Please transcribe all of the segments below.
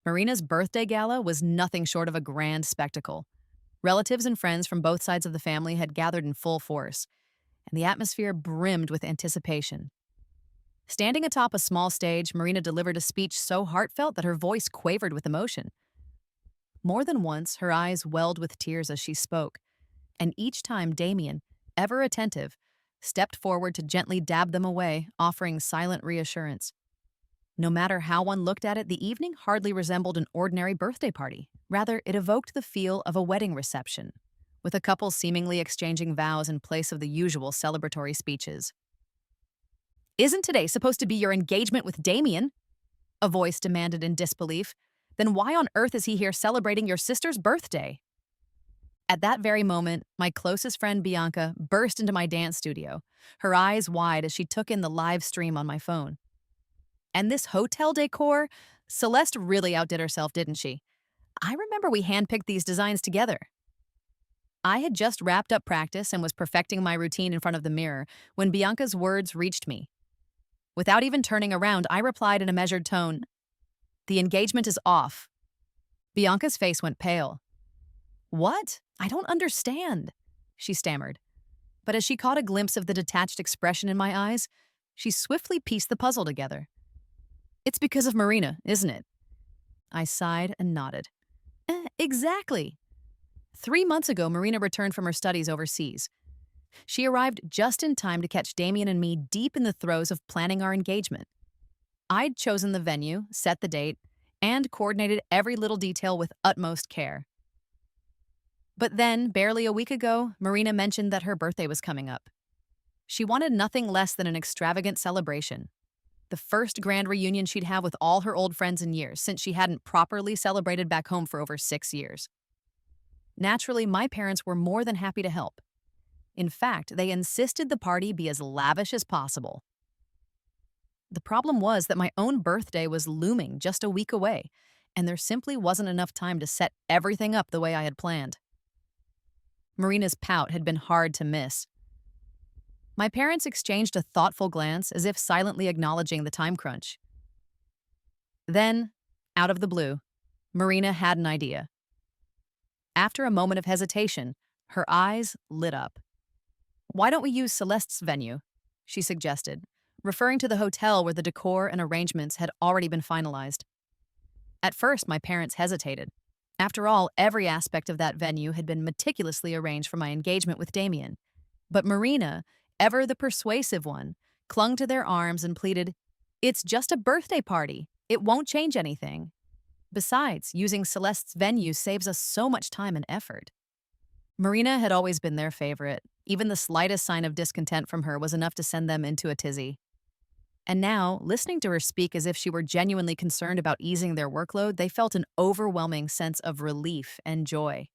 Marina's birthday gala was nothing short of a grand spectacle. Relatives and friends from both sides of the family had gathered in full force, and the atmosphere brimmed with anticipation. Standing atop a small stage, Marina delivered a speech so heartfelt that her voice quavered with emotion. More than once, her eyes welled with tears as she spoke, and each time Damien, ever attentive, stepped forward to gently dab them away, offering silent reassurance. No matter how one looked at it, the evening hardly resembled an ordinary birthday party. Rather, it evoked the feel of a wedding reception, with a couple seemingly exchanging vows in place of the usual celebratory speeches. "Isn't today supposed to be your engagement with Damien?" a voice demanded in disbelief. "Then why on earth is he here celebrating your sister's birthday?" At that very moment, my closest friend Bianca burst into my dance studio, her eyes wide as she took in the live stream on my phone. And this hotel decor, Celeste really outdid herself, didn't she? I remember we handpicked these designs together. I had just wrapped up practice and was perfecting my routine in front of the mirror when Bianca's words reached me. Without even turning around, I replied in a measured tone, "The engagement is off." Bianca's face went pale. "What? I don't understand," she stammered. But as she caught a glimpse of the detached expression in my eyes, she swiftly pieced the puzzle together. "It's because of Marina, isn't it?" I sighed and nodded. Exactly. 3 months ago, Marina returned from her studies overseas. She arrived just in time to catch Damien and me deep in the throes of planning our engagement. I'd chosen the venue, set the date, and coordinated every little detail with utmost care. But then, barely a week ago, Marina mentioned that her birthday was coming up. She wanted nothing less than an extravagant celebration. The first grand reunion she'd have with all her old friends in years, since she hadn't properly celebrated back home for over 6 years. Naturally, my parents were more than happy to help. In fact, they insisted the party be as lavish as possible. The problem was that my own birthday was looming just a week away, and there simply wasn't enough time to set everything up the way I had planned. Marina's pout had been hard to miss. My parents exchanged a thoughtful glance as if silently acknowledging the time crunch. Then, out of the blue, Marina had an idea. After a moment of hesitation, her eyes lit up. "Why don't we use Celeste's venue?" she suggested, referring to the hotel where the decor and arrangements had already been finalized. At first, my parents hesitated. After all, every aspect of that venue had been meticulously arranged for my engagement with Damien. But Marina, ever the persuasive one, clung to their arms and pleaded, "It's just a birthday party. It won't change anything. Besides, using Celeste's venue saves us so much time and effort." Marina had always been their favorite. Even the slightest sign of discontent from her was enough to send them into a tizzy. And now, listening to her speak as if she were genuinely concerned about easing their workload, they felt an overwhelming sense of relief and joy.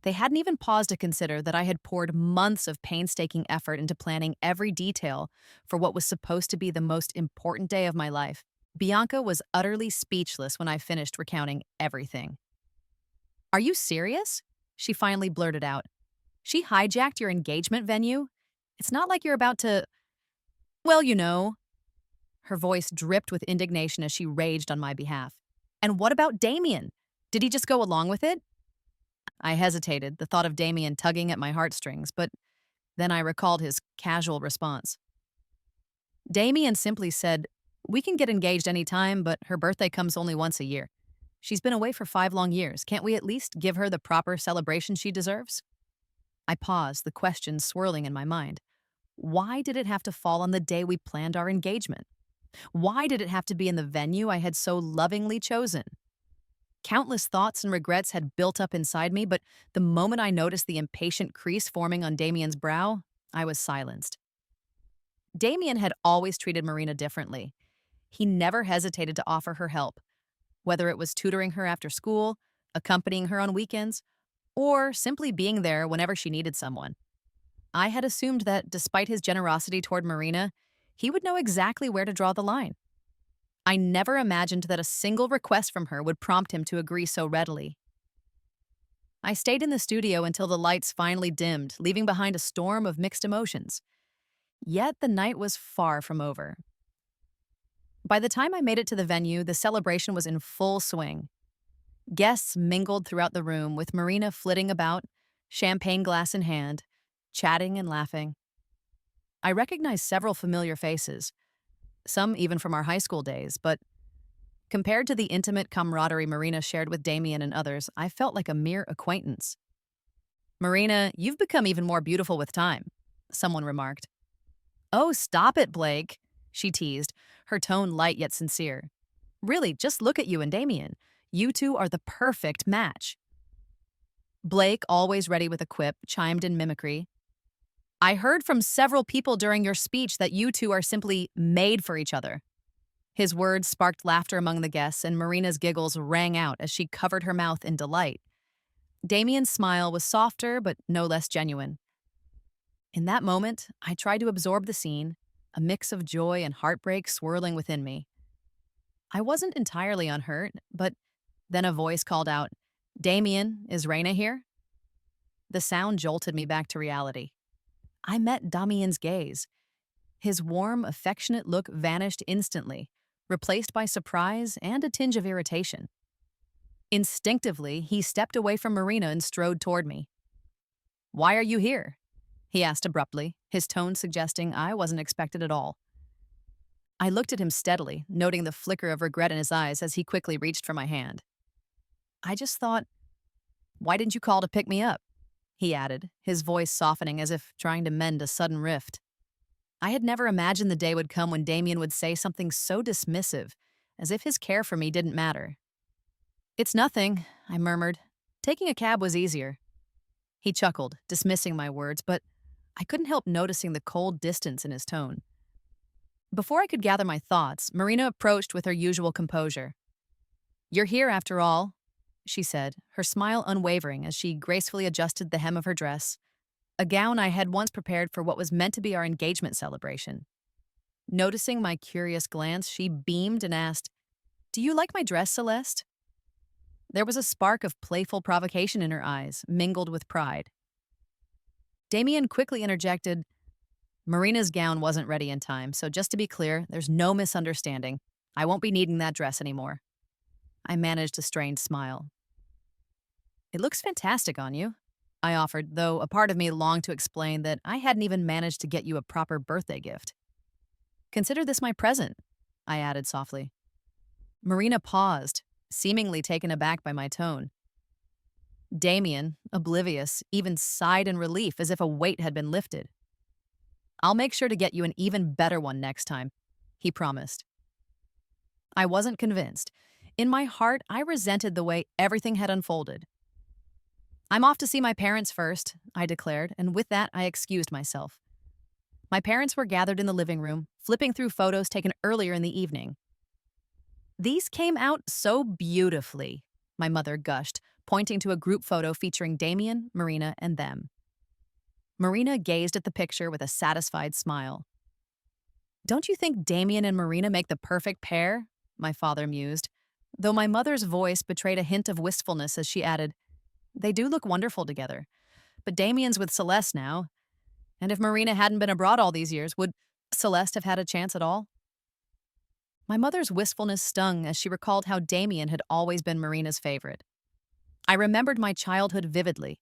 They hadn't even paused to consider that I had poured months of painstaking effort into planning every detail for what was supposed to be the most important day of my life. Bianca was utterly speechless when I finished recounting everything. "Are you serious?" she finally blurted out. "She hijacked your engagement venue? It's not like you're about to, well, you know." Her voice dripped with indignation as she raged on my behalf. "And what about Damien? Did he just go along with it?" I hesitated, the thought of Damien tugging at my heartstrings, but then I recalled his casual response. Damien simply said, "We can get engaged any time, but her birthday comes only once a year. She's been away for 5 long years. Can't we at least give her the proper celebration she deserves?" I paused, the question swirling in my mind. Why did it have to fall on the day we planned our engagement? Why did it have to be in the venue I had so lovingly chosen? Countless thoughts and regrets had built up inside me, but the moment I noticed the impatient crease forming on Damien's brow, I was silenced. Damien had always treated Marina differently. He never hesitated to offer her help, whether it was tutoring her after school, accompanying her on weekends, or simply being there whenever she needed someone. I had assumed that despite his generosity toward Marina, he would know exactly where to draw the line. I never imagined that a single request from her would prompt him to agree so readily. I stayed in the studio until the lights finally dimmed, leaving behind a storm of mixed emotions. Yet the night was far from over. By the time I made it to the venue, the celebration was in full swing. Guests mingled throughout the room, with Marina flitting about, champagne glass in hand, chatting and laughing. I recognized several familiar faces, some even from our high school days, but compared to the intimate camaraderie Marina shared with Damien and others, I felt like a mere acquaintance. "Marina, you've become even more beautiful with time," someone remarked. "Oh, stop it, Blake," she teased, her tone light yet sincere. "Really, just look at you and Damien. You two are the perfect match." Blake, always ready with a quip, chimed in mimicry. "I heard from several people during your speech that you two are simply made for each other." His words sparked laughter among the guests, and Marina's giggles rang out as she covered her mouth in delight. Damien's smile was softer but no less genuine. In that moment, I tried to absorb the scene, a mix of joy and heartbreak swirling within me. I wasn't entirely unhurt, but then a voice called out, "Damien, is Raina here?" The sound jolted me back to reality. I met Damien's gaze. His warm, affectionate look vanished instantly, replaced by surprise and a tinge of irritation. Instinctively, he stepped away from Marina and strode toward me. "Why are you here?" he asked abruptly, his tone suggesting I wasn't expected at all. I looked at him steadily, noting the flicker of regret in his eyes as he quickly reached for my hand. "I just thought, why didn't you call to pick me up?" he added, his voice softening as if trying to mend a sudden rift. I had never imagined the day would come when Damien would say something so dismissive, as if his care for me didn't matter. "It's nothing," I murmured. "Taking a cab was easier." He chuckled, dismissing my words, but I couldn't help noticing the cold distance in his tone. Before I could gather my thoughts, Marina approached with her usual composure. "You're here after all," she said, her smile unwavering as she gracefully adjusted the hem of her dress, a gown I had once prepared for what was meant to be our engagement celebration. Noticing my curious glance, she beamed and asked, "Do you like my dress, Celeste?" There was a spark of playful provocation in her eyes, mingled with pride. Damien quickly interjected, "Marina's gown wasn't ready in time, so just to be clear, there's no misunderstanding. I won't be needing that dress anymore." I managed a strained smile. "It looks fantastic on you," I offered, though a part of me longed to explain that I hadn't even managed to get you a proper birthday gift. "Consider this my present," I added softly. Marina paused, seemingly taken aback by my tone. Damien, oblivious, even sighed in relief as if a weight had been lifted. "I'll make sure to get you an even better one next time," he promised. I wasn't convinced. In my heart, I resented the way everything had unfolded. "I'm off to see my parents first," I declared, and with that, I excused myself. My parents were gathered in the living room, flipping through photos taken earlier in the evening. "These came out so beautifully," my mother gushed, pointing to a group photo featuring Damien, Marina, and them. Marina gazed at the picture with a satisfied smile. "Don't you think Damien and Marina make the perfect pair?" my father mused, though my mother's voice betrayed a hint of wistfulness as she added, "They do look wonderful together. But Damien's with Celeste now, and if Marina hadn't been abroad all these years, would Celeste have had a chance at all?" My mother's wistfulness stung as she recalled how Damien had always been Marina's favorite. I remembered my childhood vividly.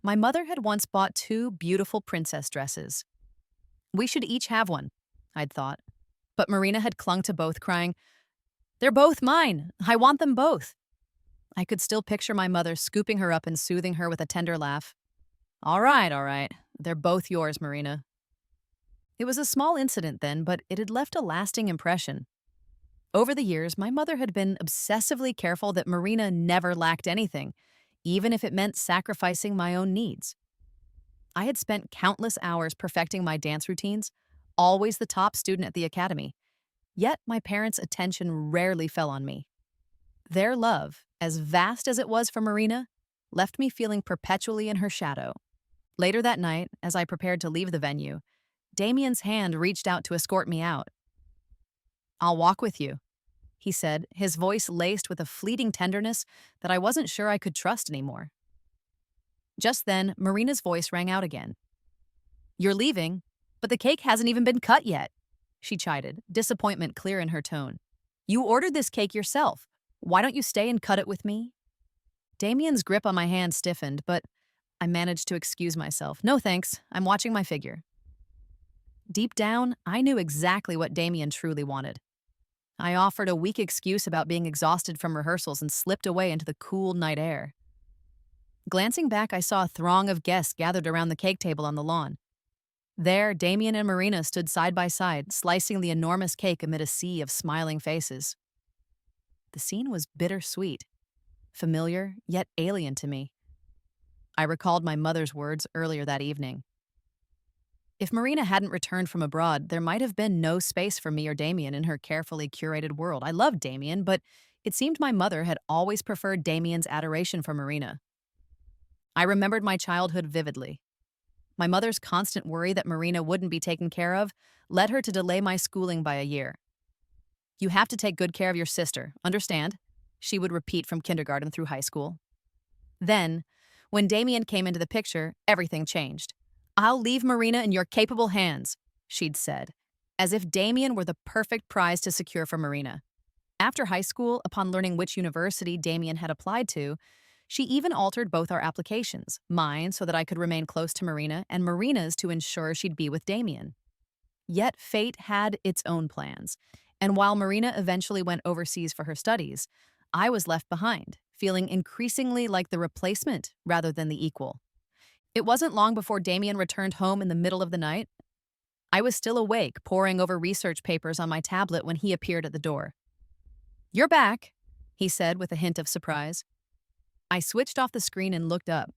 My mother had once bought two beautiful princess dresses. We should each have one, I'd thought. But Marina had clung to both, crying, "They're both mine. I want them both." I could still picture my mother scooping her up and soothing her with a tender laugh. All right. They're both yours, Marina." It was a small incident then, but it had left a lasting impression. Over the years, my mother had been obsessively careful that Marina never lacked anything, even if it meant sacrificing my own needs. I had spent countless hours perfecting my dance routines, always the top student at the academy. Yet my parents' attention rarely fell on me. Their love, as vast as it was for Marina, left me feeling perpetually in her shadow. Later that night, as I prepared to leave the venue, Damien's hand reached out to escort me out. "I'll walk with you," he said, his voice laced with a fleeting tenderness that I wasn't sure I could trust anymore. Just then, Marina's voice rang out again. "You're leaving, but the cake hasn't even been cut yet." she chided, disappointment clear in her tone. You ordered this cake yourself. Why don't you stay and cut it with me? Damien's grip on my hand stiffened, but I managed to excuse myself. No thanks, I'm watching my figure. Deep down, I knew exactly what Damien truly wanted. I offered a weak excuse about being exhausted from rehearsals and slipped away into the cool night air. Glancing back, I saw a throng of guests gathered around the cake table on the lawn. There, Damien and Marina stood side by side, slicing the enormous cake amid a sea of smiling faces. The scene was bittersweet, familiar, yet alien to me. I recalled my mother's words earlier that evening. If Marina hadn't returned from abroad, there might have been no space for me or Damien in her carefully curated world. I loved Damien, but it seemed my mother had always preferred Damien's adoration for Marina. I remembered my childhood vividly. My mother's constant worry that Marina wouldn't be taken care of led her to delay my schooling by a year. You have to take good care of your sister, understand? She would repeat from kindergarten through high school. Then, when Damien came into the picture, everything changed. I'll leave Marina in your capable hands, she'd said, as if Damien were the perfect prize to secure for Marina. After high school, upon learning which university Damien had applied to, she even altered both our applications, mine so that I could remain close to Marina, and Marina's to ensure she'd be with Damien. Yet fate had its own plans, and while Marina eventually went overseas for her studies, I was left behind, feeling increasingly like the replacement rather than the equal. It wasn't long before Damien returned home in the middle of the night. I was still awake, poring over research papers on my tablet when he appeared at the door. You're back, he said with a hint of surprise. I switched off the screen and looked up.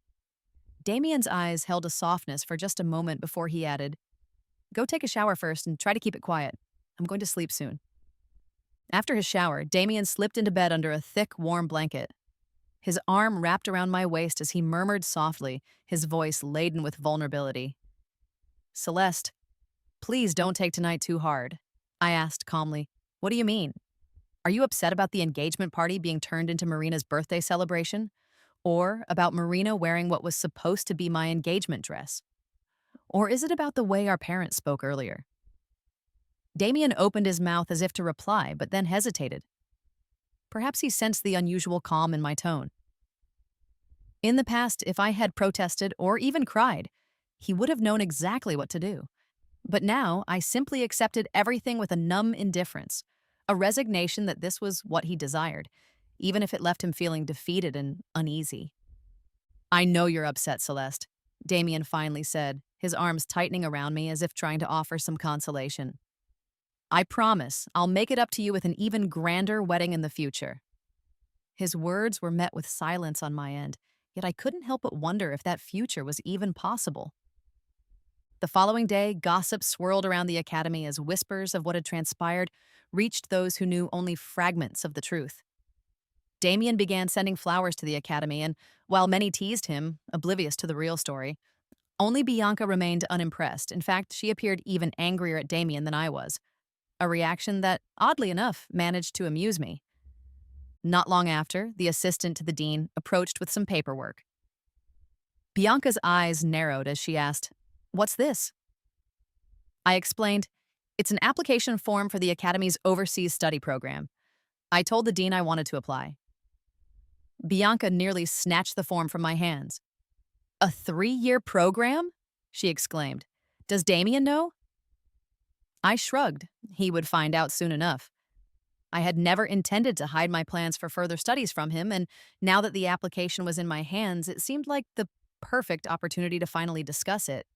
Damien's eyes held a softness for just a moment before he added, Go take a shower first and try to keep it quiet. I'm going to sleep soon. After his shower, Damien slipped into bed under a thick, warm blanket. His arm wrapped around my waist as he murmured softly, his voice laden with vulnerability. Celeste, please don't take tonight too hard, I asked calmly. What do you mean? Are you upset about the engagement party being turned into Marina's birthday celebration? Or about Marina wearing what was supposed to be my engagement dress? Or is it about the way our parents spoke earlier? Damien opened his mouth as if to reply, but then hesitated. Perhaps he sensed the unusual calm in my tone. In the past, if I had protested or even cried, he would have known exactly what to do. But now, I simply accepted everything with a numb indifference, a resignation that this was what he desired, even if it left him feeling defeated and uneasy. I know you're upset, Celeste, Damien finally said, his arms tightening around me as if trying to offer some consolation. I promise I'll make it up to you with an even grander wedding in the future. His words were met with silence on my end, yet I couldn't help but wonder if that future was even possible. The following day, gossip swirled around the academy as whispers of what had transpired reached those who knew only fragments of the truth. Damien began sending flowers to the academy, and while many teased him, oblivious to the real story, only Bianca remained unimpressed. In fact, she appeared even angrier at Damien than I was, a reaction that, oddly enough, managed to amuse me. Not long after, the assistant to the dean approached with some paperwork. Bianca's eyes narrowed as she asked, What's this? I explained, It's an application form for the Academy's overseas study program. I told the dean I wanted to apply. Bianca nearly snatched the form from my hands. A 3-year program? She exclaimed. Does Damien know? I shrugged. He would find out soon enough. I had never intended to hide my plans for further studies from him, and now that the application was in my hands, it seemed like the perfect opportunity to finally discuss it.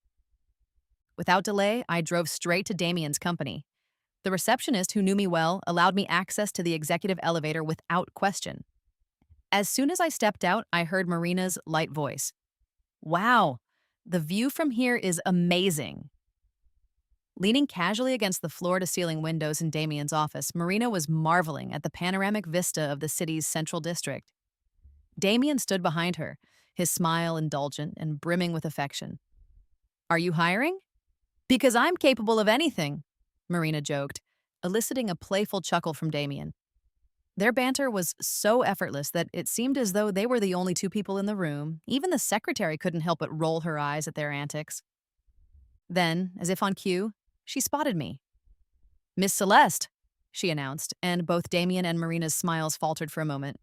Without delay, I drove straight to Damien's company. The receptionist, who knew me well, allowed me access to the executive elevator without question. As soon as I stepped out, I heard Marina's light voice. Wow, the view from here is amazing. Leaning casually against the floor-to-ceiling windows in Damien's office, Marina was marveling at the panoramic vista of the city's central district. Damien stood behind her, his smile indulgent and brimming with affection. Are you hiring? Because I'm capable of anything, Marina joked, eliciting a playful chuckle from Damien. Their banter was so effortless that it seemed as though they were the only two people in the room. Even the secretary couldn't help but roll her eyes at their antics. Then, as if on cue, she spotted me. Miss Celeste, she announced, and both Damien and Marina's smiles faltered for a moment.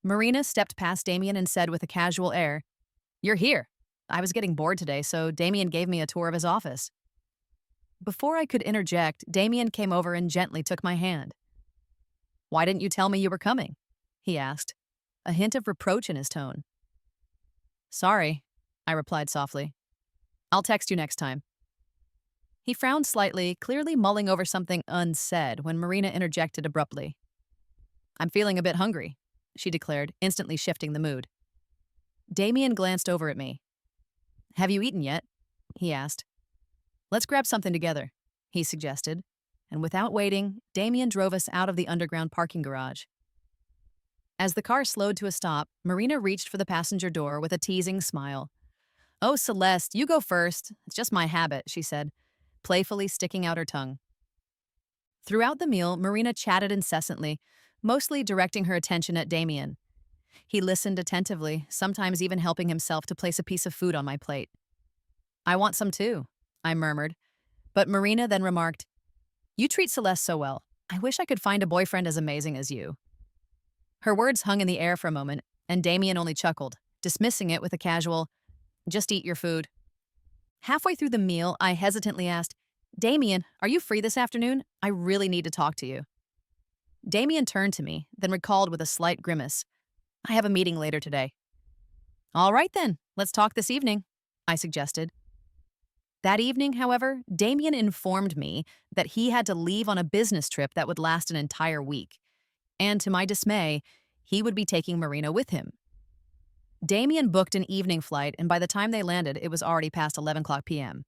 Marina stepped past Damien and said with a casual air, "You're here. I was getting bored today, so Damien gave me a tour of his office." Before I could interject, Damien came over and gently took my hand. "Why didn't you tell me you were coming?" he asked, a hint of reproach in his tone. "Sorry," I replied softly. "I'll text you next time." He frowned slightly, clearly mulling over something unsaid when Marina interjected abruptly. "I'm feeling a bit hungry," she declared, instantly shifting the mood. Damien glanced over at me. "Have you eaten yet?" he asked. "Let's grab something together," he suggested, and without waiting, Damien drove us out of the underground parking garage. As the car slowed to a stop, Marina reached for the passenger door with a teasing smile. "Oh, Celeste, you go first. It's just my habit," she said, playfully sticking out her tongue. Throughout the meal, Marina chatted incessantly, mostly directing her attention at Damien. He listened attentively, sometimes even helping himself to place a piece of food on my plate. "I want some too," I murmured, but Marina then remarked, "You treat Celeste so well. I wish I could find a boyfriend as amazing as you." Her words hung in the air for a moment, and Damien only chuckled, dismissing it with a casual, "Just eat your food." Halfway through the meal, I hesitantly asked, "Damien, are you free this afternoon? I really need to talk to you." Damien turned to me, then recalled with a slight grimace, "I have a meeting later today." "All right then, let's talk this evening," I suggested. That evening, however, Damien informed me that he had to leave on a business trip that would last an entire week. And to my dismay, he would be taking Marina with him. Damien booked an evening flight, and by the time they landed, it was already past 11 p.m.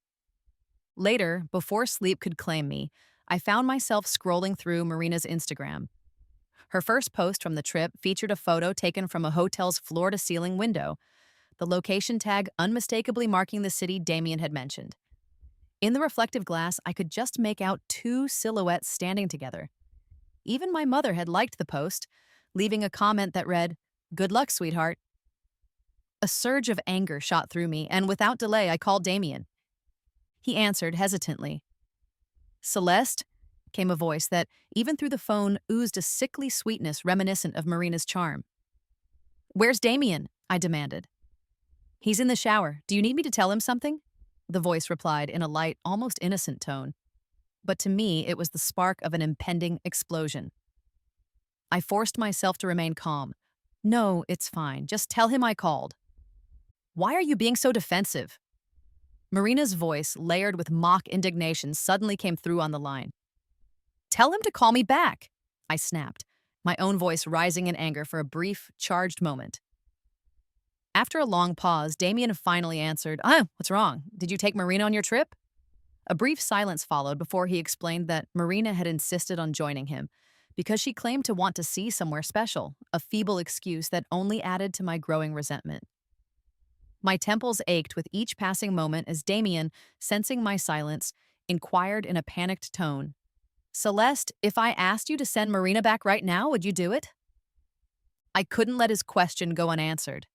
Later, before sleep could claim me, I found myself scrolling through Marina's Instagram. Her first post from the trip featured a photo taken from a hotel's floor-to-ceiling window, the location tag unmistakably marking the city Damien had mentioned. In the reflective glass, I could just make out two silhouettes standing together. Even my mother had liked the post, leaving a comment that read, "Good luck, sweetheart." A surge of anger shot through me, and without delay, I called Damien. He answered hesitantly. "Celeste?" came a voice that, even through the phone, oozed a sickly sweetness reminiscent of Marina's charm. "Where's Damien?" I demanded. "He's in the shower. Do you need me to tell him something?" The voice replied in a light, almost innocent tone. But to me, it was the spark of an impending explosion. I forced myself to remain calm. "No, it's fine. Just tell him I called." "Why are you being so defensive?" Marina's voice, layered with mock indignation, suddenly came through on the line. "Tell him to call me back," I snapped, my own voice rising in anger for a brief, charged moment. After a long pause, Damien finally answered, "What's wrong? Did you take Marina on your trip?" A brief silence followed before he explained that Marina had insisted on joining him because she claimed to want to see somewhere special, a feeble excuse that only added to my growing resentment. My temples ached with each passing moment as Damien, sensing my silence, inquired in a panicked tone, "Celeste, if I asked you to send Marina back right now, would you do it?" I couldn't let his question go unanswered.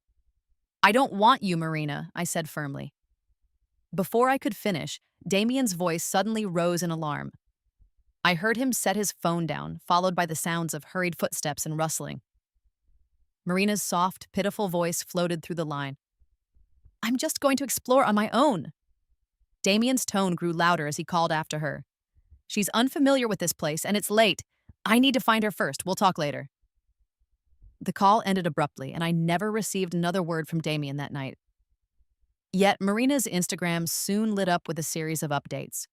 "I don't want you, Marina," I said firmly. Before I could finish, Damien's voice suddenly rose in alarm. I heard him set his phone down, followed by the sounds of hurried footsteps and rustling. Marina's soft, pitiful voice floated through the line. "I'm just going to explore on my own." Damien's tone grew louder as he called after her. "She's unfamiliar with this place, and it's late. I need to find her first. We'll talk later." The call ended abruptly, and I never received another word from Damien that night. Yet Marina's Instagram soon lit up with a series of updates.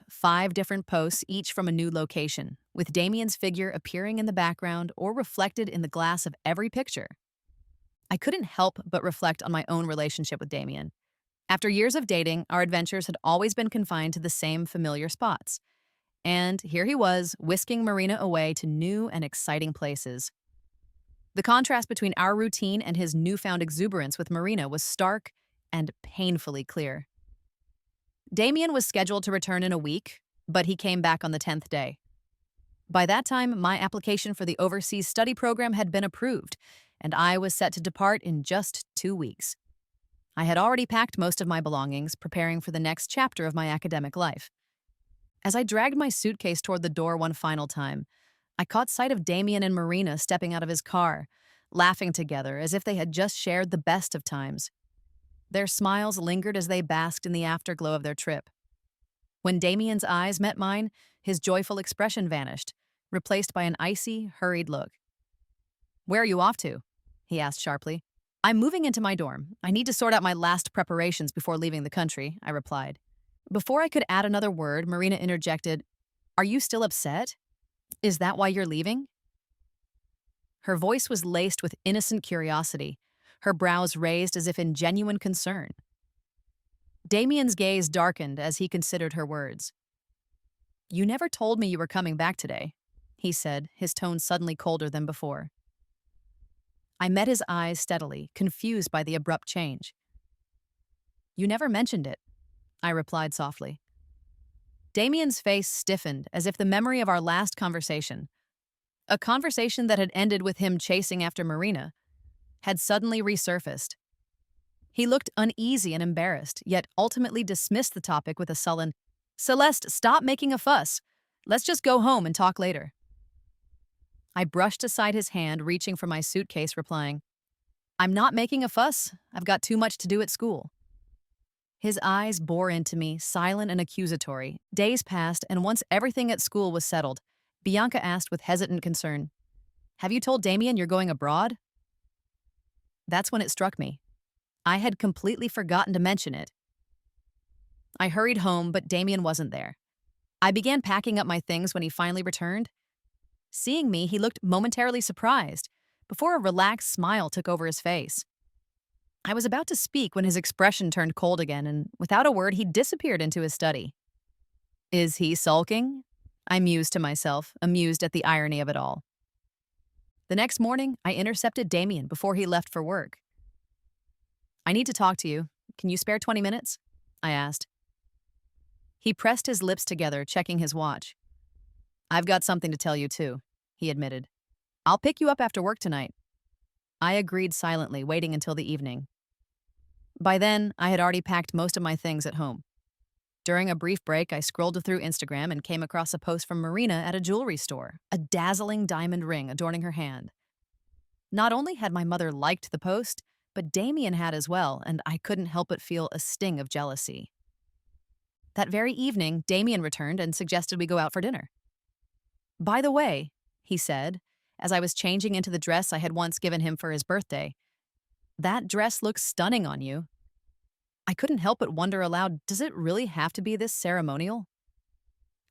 5 different posts, each from a new location, with Damien's figure appearing in the background or reflected in the glass of every picture. I couldn't help but reflect on my own relationship with Damien. After years of dating, our adventures had always been confined to the same familiar spots. And here he was, whisking Marina away to new and exciting places. The contrast between our routine and his newfound exuberance with Marina was stark and painfully clear. Damien was scheduled to return in a week, but he came back on the 10th day. By that time, my application for the overseas study program had been approved, and I was set to depart in just 2 weeks. I had already packed most of my belongings, preparing for the next chapter of my academic life. As I dragged my suitcase toward the door one final time, I caught sight of Damien and Marina stepping out of his car, laughing together as if they had just shared the best of times. Their smiles lingered as they basked in the afterglow of their trip. When Damien's eyes met mine, his joyful expression vanished, replaced by an icy, hurried look. "Where are you off to?" he asked sharply. "I'm moving into my dorm. I need to sort out my last preparations before leaving the country," I replied. Before I could add another word, Marina interjected, "Are you still upset? Is that why you're leaving?" Her voice was laced with innocent curiosity, her brows raised as if in genuine concern. Damien's gaze darkened as he considered her words. "You never told me you were coming back today," he said, his tone suddenly colder than before. I met his eyes steadily, confused by the abrupt change. "You never mentioned it," I replied softly. Damien's face stiffened as if the memory of our last conversation, a conversation that had ended with him chasing after Marina, had suddenly resurfaced. He looked uneasy and embarrassed, yet ultimately dismissed the topic with a sullen, "Celeste, stop making a fuss. Let's just go home and talk later." I brushed aside his hand, reaching for my suitcase, replying, "I'm not making a fuss. I've got too much to do at school." His eyes bore into me, silent and accusatory. Days passed, and once everything at school was settled, Bianca asked with hesitant concern, "Have you told Damien you're going abroad?" That's when it struck me. I had completely forgotten to mention it. I hurried home, but Damien wasn't there. I began packing up my things when he finally returned. Seeing me, he looked momentarily surprised, before a relaxed smile took over his face. I was about to speak when his expression turned cold again, and without a word, he disappeared into his study. "Is he sulking?" I mused to myself, amused at the irony of it all. The next morning, I intercepted Damien before he left for work. "I need to talk to you. Can you spare 20 minutes?" I asked. He pressed his lips together, checking his watch. "I've got something to tell you, too," he admitted. "I'll pick you up after work tonight." I agreed silently, waiting until the evening. By then, I had already packed most of my things at home. During a brief break, I scrolled through Instagram and came across a post from Marina at a jewelry store, a dazzling diamond ring adorning her hand. Not only had my mother liked the post, but Damien had as well, and I couldn't help but feel a sting of jealousy. That very evening, Damien returned and suggested we go out for dinner. "By the way," he said, as I was changing into the dress I had once given him for his birthday, "that dress looks stunning on you." I couldn't help but wonder aloud, does it really have to be this ceremonial?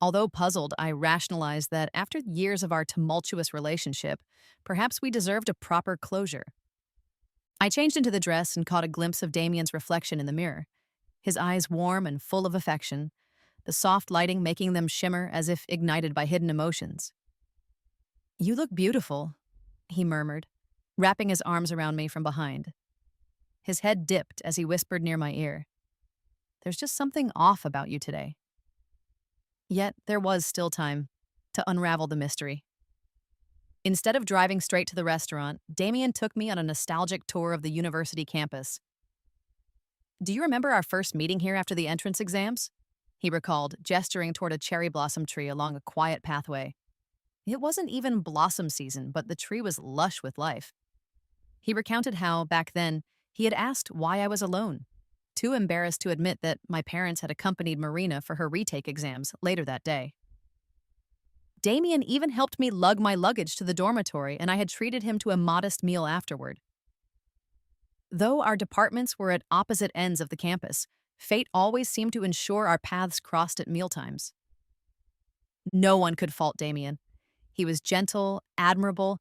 Although puzzled, I rationalized that after years of our tumultuous relationship, perhaps we deserved a proper closure. I changed into the dress and caught a glimpse of Damien's reflection in the mirror, his eyes warm and full of affection, the soft lighting making them shimmer as if ignited by hidden emotions. "You look beautiful," he murmured, wrapping his arms around me from behind. His head dipped as he whispered near my ear, "There's just something off about you today." Yet there was still time to unravel the mystery. Instead of driving straight to the restaurant, Damien took me on a nostalgic tour of the university campus. "Do you remember our first meeting here after the entrance exams?" he recalled, gesturing toward a cherry blossom tree along a quiet pathway. It wasn't even blossom season, but the tree was lush with life. He recounted how, back then, he had asked why I was alone, too embarrassed to admit that my parents had accompanied Marina for her retake exams later that day. Damien even helped me lug my luggage to the dormitory, and I had treated him to a modest meal afterward. Though our departments were at opposite ends of the campus, fate always seemed to ensure our paths crossed at mealtimes. No one could fault Damien. He was gentle, admirable,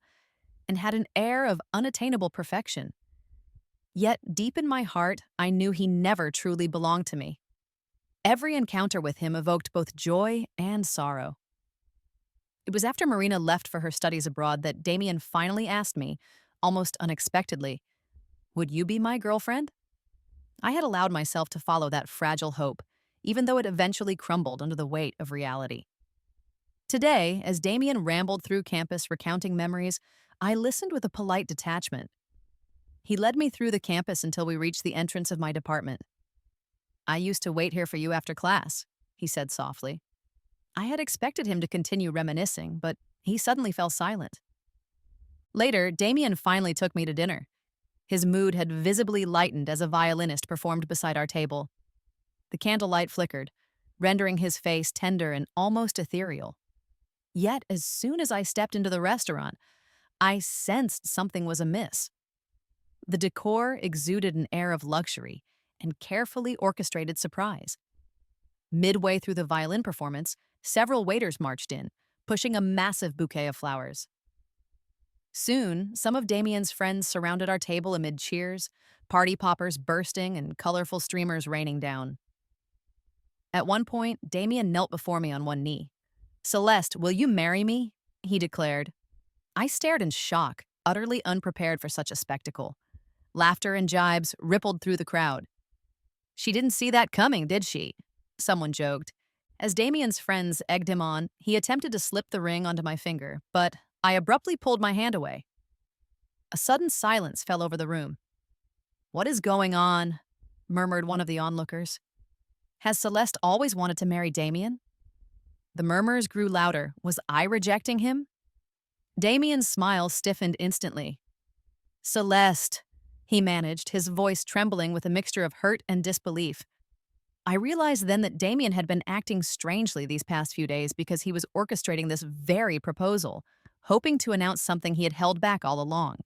and had an air of unattainable perfection. Yet, deep in my heart, I knew he never truly belonged to me. Every encounter with him evoked both joy and sorrow. It was after Marina left for her studies abroad that Damien finally asked me, almost unexpectedly, "Would you be my girlfriend?" I had allowed myself to follow that fragile hope, even though it eventually crumbled under the weight of reality. Today, as Damien rambled through campus recounting memories, I listened with a polite detachment. He led me through the campus until we reached the entrance of my department. "I used to wait here for you after class," he said softly. I had expected him to continue reminiscing, but he suddenly fell silent. Later, Damien finally took me to dinner. His mood had visibly lightened as a violinist performed beside our table. The candlelight flickered, rendering his face tender and almost ethereal. Yet, as soon as I stepped into the restaurant, I sensed something was amiss. The decor exuded an air of luxury and carefully orchestrated surprise. Midway through the violin performance, several waiters marched in, pushing a massive bouquet of flowers. Soon, some of Damien's friends surrounded our table amid cheers, party poppers bursting and colorful streamers raining down. At one point, Damien knelt before me on one knee. "Celeste, will you marry me?" he declared. I stared in shock, utterly unprepared for such a spectacle. Laughter and jibes rippled through the crowd. "She didn't see that coming, did she?" someone joked. As Damien's friends egged him on, he attempted to slip the ring onto my finger, but I abruptly pulled my hand away. A sudden silence fell over the room. "What is going on?" murmured one of the onlookers. Has Celeste always wanted to marry Damien? The murmurs grew louder. Was I rejecting him? Damien's smile stiffened instantly. "Celeste," he managed, his voice trembling with a mixture of hurt and disbelief. I realized then that Damien had been acting strangely these past few days because he was orchestrating this very proposal, hoping to announce something he had held back all along.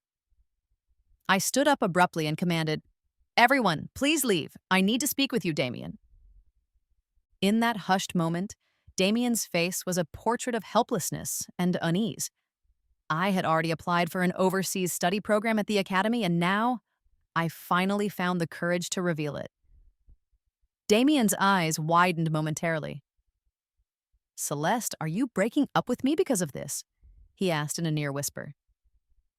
I stood up abruptly and commanded, "Everyone, please leave. I need to speak with you, Damien." In that hushed moment, Damien's face was a portrait of helplessness and unease. I had already applied for an overseas study program at the academy, and now I finally found the courage to reveal it. Damien's eyes widened momentarily. "Celeste, are you breaking up with me because of this?" he asked in a near whisper.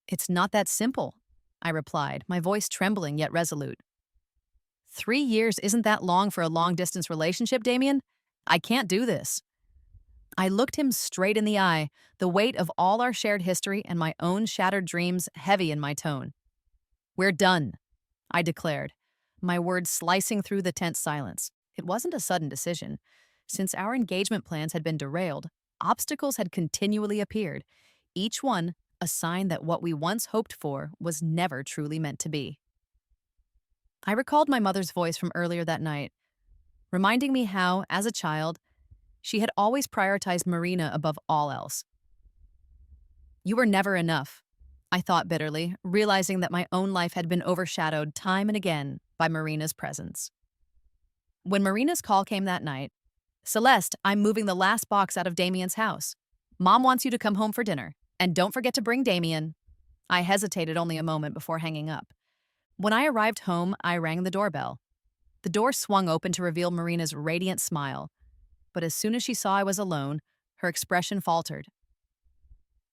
"It's not that simple," I replied, my voice trembling yet resolute. 3 years isn't that long for a long-distance relationship, Damien. I can't do this. I looked him straight in the eye, the weight of all our shared history and my own shattered dreams heavy in my tone. "We're done," I declared, my words slicing through the tense silence. It wasn't a sudden decision. Since our engagement plans had been derailed, obstacles had continually appeared, each one a sign that what we once hoped for was never truly meant to be. I recalled my mother's voice from earlier that night, reminding me how, as a child, she had always prioritized Marina above all else. "You were never enough," I thought bitterly, realizing that my own life had been overshadowed time and again by Marina's presence. When Marina's call came that night, "Celeste, I'm moving the last box out of Damien's house. Mom wants you to come home for dinner, and don't forget to bring Damien." I hesitated only a moment before hanging up. When I arrived home, I rang the doorbell. The door swung open to reveal Marina's radiant smile, but as soon as she saw I was alone, her expression faltered.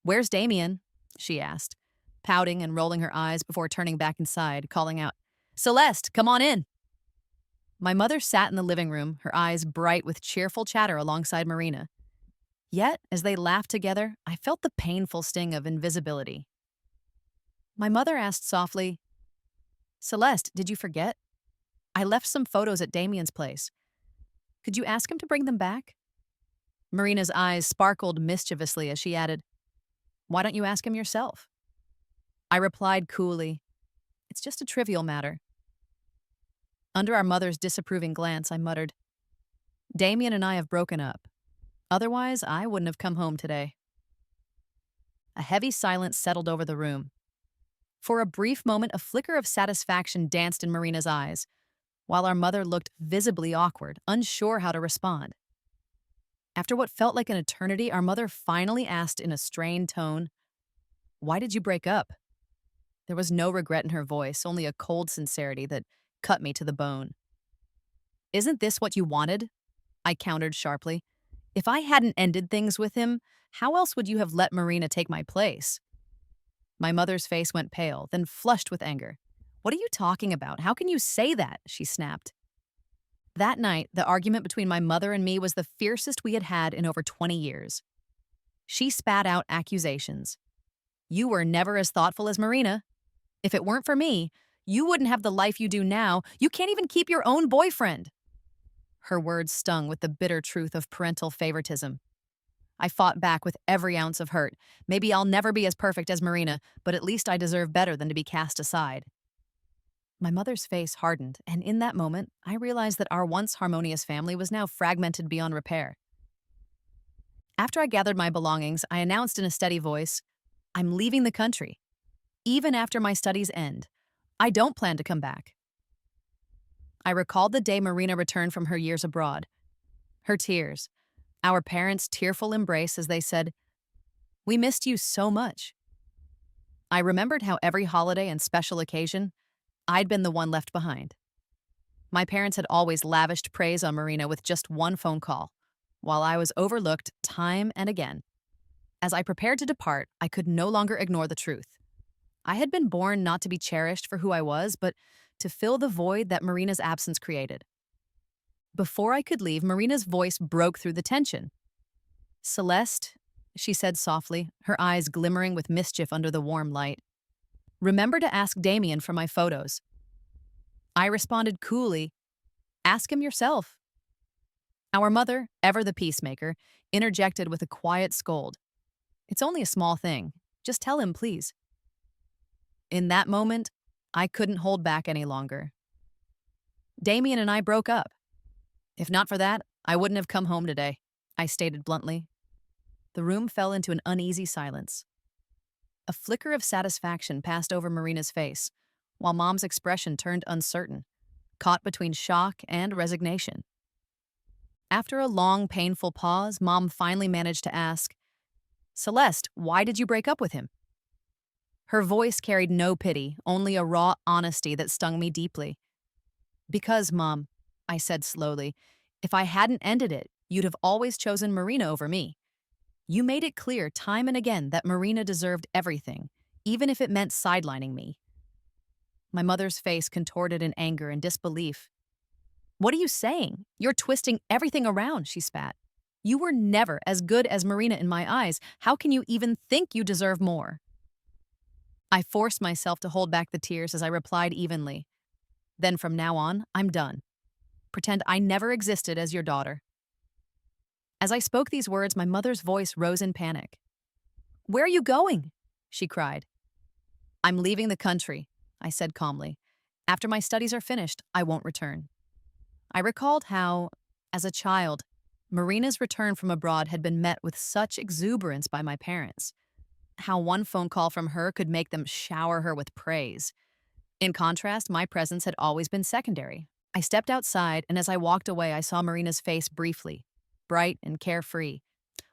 "Where's Damien?" she asked, pouting and rolling her eyes before turning back inside, calling out, "Celeste, come on in." My mother sat in the living room, her eyes bright with cheerful chatter alongside Marina. Yet, as they laughed together, I felt the painful sting of invisibility. My mother asked softly, "Celeste, did you forget? I left some photos at Damien's place. Could you ask him to bring them back?" Marina's eyes sparkled mischievously as she added, "Why don't you ask him yourself?" I replied coolly, "It's just a trivial matter." Under our mother's disapproving glance, I muttered, "Damien and I have broken up. Otherwise, I wouldn't have come home today." A heavy silence settled over the room. For a brief moment, a flicker of satisfaction danced in Marina's eyes, while our mother looked visibly awkward, unsure how to respond. After what felt like an eternity, our mother finally asked in a strained tone, "Why did you break up?" There was no regret in her voice, only a cold sincerity that cut me to the bone. "Isn't this what you wanted?" I countered sharply. "If I hadn't ended things with him, how else would you have let Marina take my place?" My mother's face went pale, then flushed with anger. "What are you talking about? How can you say that?" she snapped. That night, the argument between my mother and me was the fiercest we had had in over 20 years. She spat out accusations. "You were never as thoughtful as Marina. If it weren't for me, you wouldn't have the life you do now. You can't even keep your own boyfriend." Her words stung with the bitter truth of parental favoritism. I fought back with every ounce of hurt. Maybe I'll never be as perfect as Marina, but at least I deserve better than to be cast aside. My mother's face hardened, and in that moment, I realized that our once harmonious family was now fragmented beyond repair. After I gathered my belongings, I announced in a steady voice, I'm leaving the country, even after my studies end. I don't plan to come back. I recalled the day Marina returned from her years abroad. Her tears, our parents' tearful embrace as they said, We missed you so much. I remembered how every holiday and special occasion, I'd been the one left behind. My parents had always lavished praise on Marina with just one phone call, while I was overlooked time and again. As I prepared to depart, I could no longer ignore the truth. I had been born not to be cherished for who I was, but to fill the void that Marina's absence created. Before I could leave, Marina's voice broke through the tension. Celeste, she said softly, her eyes glimmering with mischief under the warm light. Remember to ask Damien for my photos. I responded coolly, Ask him yourself. Our mother, ever the peacemaker, interjected with a quiet scold. It's only a small thing. Just tell him, please. In that moment, I couldn't hold back any longer. Damien and I broke up. If not for that, I wouldn't have come home today, I stated bluntly. The room fell into an uneasy silence. A flicker of satisfaction passed over Marina's face, while Mom's expression turned uncertain, caught between shock and resignation. After a long, painful pause, Mom finally managed to ask, Celeste, why did you break up with him? Her voice carried no pity, only a raw honesty that stung me deeply. Because, Mom, I said slowly, if I hadn't ended it, you'd have always chosen Marina over me. You made it clear time and again that Marina deserved everything, even if it meant sidelining me. My mother's face contorted in anger and disbelief. What are you saying? You're twisting everything around, she spat. You were never as good as Marina in my eyes. How can you even think you deserve more? I forced myself to hold back the tears as I replied evenly. Then from now on, I'm done. Pretend I never existed as your daughter. As I spoke these words, my mother's voice rose in panic. Where are you going? She cried. I'm leaving the country, I said calmly. After my studies are finished, I won't return. I recalled how, as a child, Marina's return from abroad had been met with such exuberance by my parents. How one phone call from her could make them shower her with praise. In contrast, my presence had always been secondary. I stepped outside, and as I walked away, I saw Marina's face briefly, bright and carefree,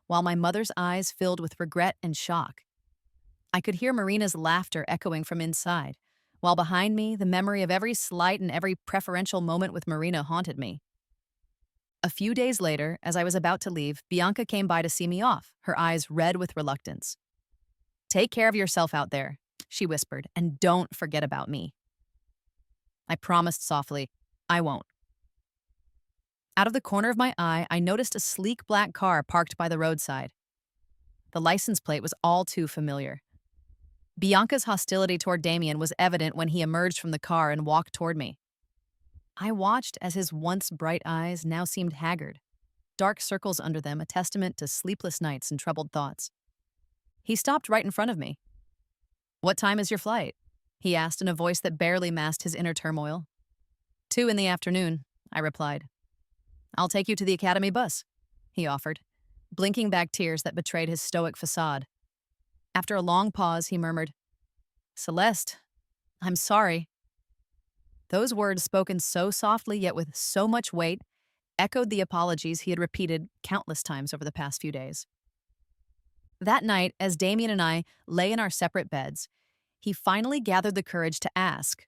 while my mother's eyes filled with regret and shock. I could hear Marina's laughter echoing from inside, while behind me, the memory of every slight and every preferential moment with Marina haunted me. A few days later, as I was about to leave, Bianca came by to see me off, her eyes red with reluctance. Take care of yourself out there, she whispered, and don't forget about me. I promised softly, I won't. Out of the corner of my eye, I noticed a sleek black car parked by the roadside. The license plate was all too familiar. Bianca's hostility toward Damien was evident when he emerged from the car and walked toward me. I watched as his once bright eyes now seemed haggard, dark circles under them a testament to sleepless nights and troubled thoughts. He stopped right in front of me. What time is your flight? He asked in a voice that barely masked his inner turmoil. 2 in the afternoon, I replied. I'll take you to the academy bus, he offered, blinking back tears that betrayed his stoic facade. After a long pause, he murmured, Celeste, I'm sorry. Those words, spoken so softly yet with so much weight, echoed the apologies he had repeated countless times over the past few days. That night, as Damien and I lay in our separate beds, he finally gathered the courage to ask,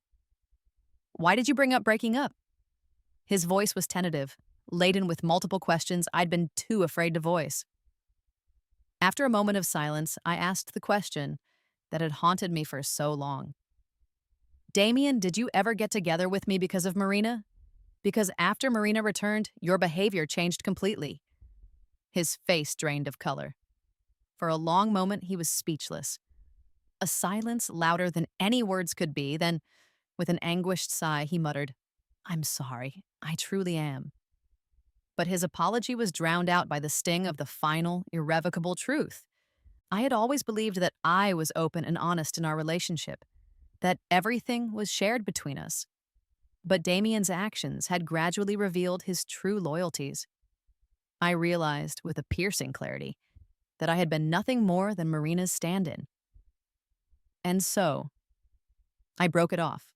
Why did you bring up breaking up? His voice was tentative, laden with multiple questions I'd been too afraid to voice. After a moment of silence, I asked the question that had haunted me for so long. Damien, did you ever get together with me because of Marina? Because after Marina returned, your behavior changed completely. His face drained of color. For a long moment, he was speechless. A silence louder than any words could be, then, with an anguished sigh, he muttered, I'm sorry. I truly am. But his apology was drowned out by the sting of the final, irrevocable truth. I had always believed that I was open and honest in our relationship, that everything was shared between us. But Damien's actions had gradually revealed his true loyalties. I realized, with a piercing clarity, that I had been nothing more than Marina's stand in. And so, I broke it off.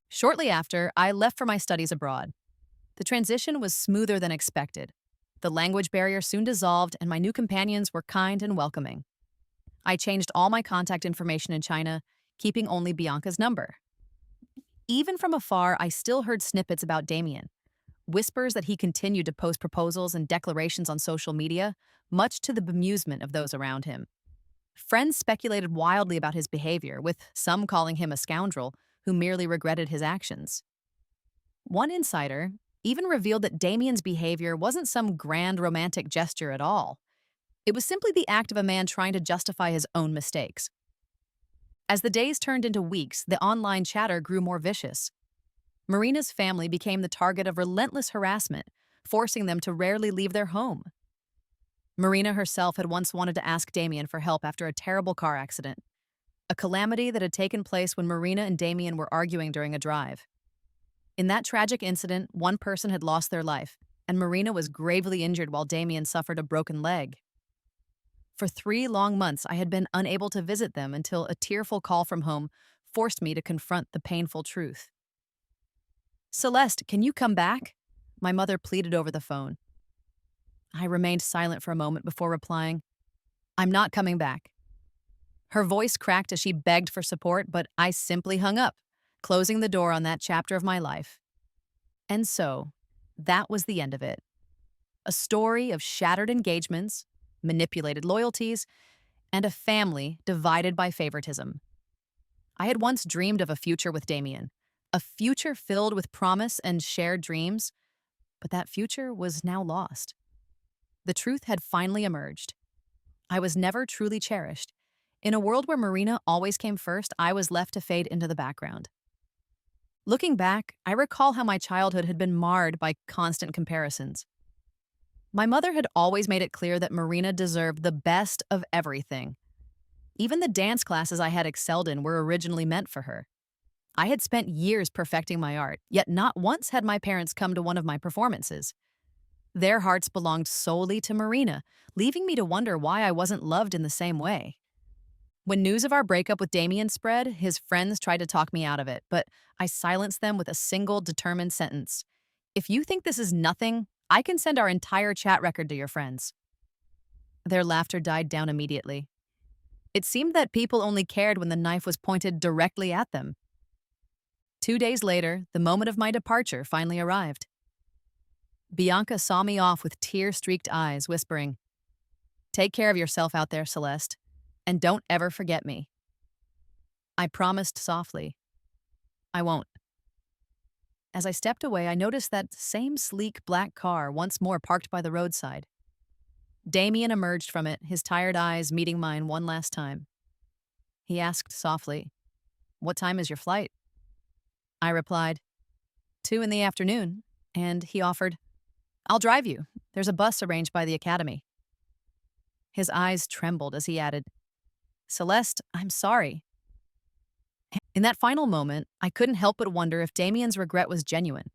Shortly after, I left for my studies abroad. The transition was smoother than expected. The language barrier soon dissolved, and my new companions were kind and welcoming. I changed all my contact information in China, keeping only Bianca's number. Even from afar, I still heard snippets about Damien, whispers that he continued to post proposals and declarations on social media, much to the bemusement of those around him. Friends speculated wildly about his behavior, with some calling him a scoundrel who merely regretted his actions. One insider even revealed that Damien's behavior wasn't some grand romantic gesture at all. It was simply the act of a man trying to justify his own mistakes. As the days turned into weeks, the online chatter grew more vicious. Marina's family became the target of relentless harassment, forcing them to rarely leave their home. Marina herself had once wanted to ask Damien for help after a terrible car accident, a calamity that had taken place when Marina and Damien were arguing during a drive. In that tragic incident, one person had lost their life, and Marina was gravely injured while Damien suffered a broken leg. For 3 long months, I had been unable to visit them until a tearful call from home forced me to confront the painful truth. "Celeste, can you come back?" My mother pleaded over the phone. I remained silent for a moment before replying, "I'm not coming back." Her voice cracked as she begged for support, but I simply hung up, closing the door on that chapter of my life. And so, that was the end of it. A story of shattered engagements, manipulated loyalties, and a family divided by favoritism. I had once dreamed of a future with Damien, a future filled with promise and shared dreams, but that future was now lost. The truth had finally emerged. I was never truly cherished. In a world where Marina always came first, I was left to fade into the background. Looking back, I recall how my childhood had been marred by constant comparisons. My mother had always made it clear that Marina deserved the best of everything. Even the dance classes I had excelled in were originally meant for her. I had spent years perfecting my art, yet not once had my parents come to one of my performances. Their hearts belonged solely to Marina, leaving me to wonder why I wasn't loved in the same way. When news of our breakup with Damien spread, his friends tried to talk me out of it, but I silenced them with a single determined sentence. "If you think this is nothing, I can send our entire chat record to your friends." Their laughter died down immediately. It seemed that people only cared when the knife was pointed directly at them. 2 days later, the moment of my departure finally arrived. Bianca saw me off with tear-streaked eyes, whispering, "Take care of yourself out there, Celeste, and don't ever forget me." I promised softly, "I won't." As I stepped away, I noticed that same sleek black car once more parked by the roadside. Damien emerged from it, his tired eyes meeting mine one last time. He asked softly, "What time is your flight?" I replied, 2 in the afternoon, and he offered, "I'll drive you. There's a bus arranged by the academy." His eyes trembled as he added, "Celeste, I'm sorry." In that final moment, I couldn't help but wonder if Damien's regret was genuine,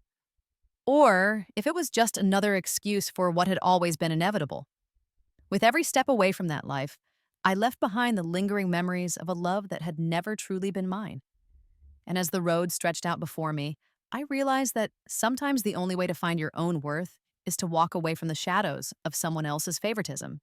or if it was just another excuse for what had always been inevitable. With every step away from that life, I left behind the lingering memories of a love that had never truly been mine. And as the road stretched out before me, I realized that sometimes the only way to find your own worth is to walk away from the shadows of someone else's favoritism.